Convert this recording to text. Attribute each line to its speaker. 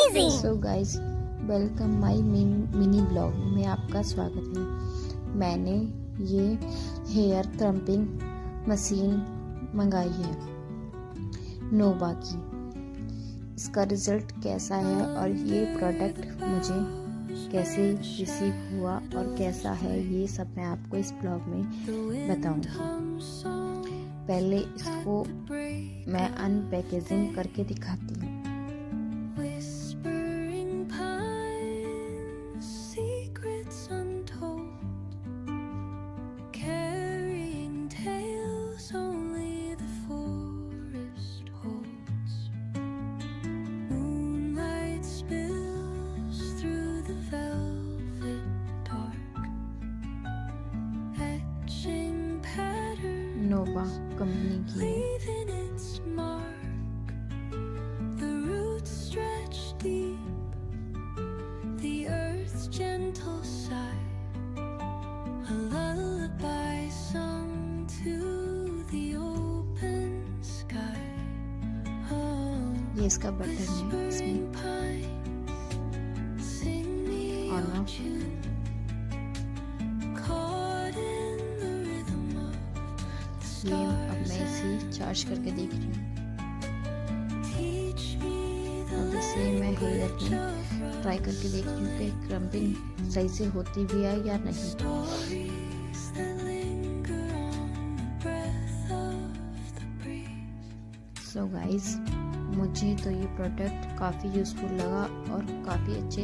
Speaker 1: amazing.
Speaker 2: So guys, welcome my mini blog में आपका स्वागत है। मैंने ये हेयर क्रम्पिंग मशीन मंगाई है नोवा की। इसका रिज़ल्ट कैसा है और ये प्रोडक्ट मुझे कैसे रिसीव हुआ और कैसा है, ये सब मैं आपको इस ब्लॉग में बताऊंगी। पहले इसको मैं अनपैकेजिंग करके दिखाती हूँ। नोवा कंपनी की है। ये इसका बटन है, इसमें ऑन ऑफ। ये अब मैं इसे चार्ज करके देख रही हूँ। अब इसे मैं हेयर में ट्राई करके देख रही हूँ कि क्रम्पिंग सही से होती भी है या नहीं। सो गाइस, मुझे तो ये प्रोडक्ट काफ़ी यूज़फुल लगा और काफ़ी अच्छे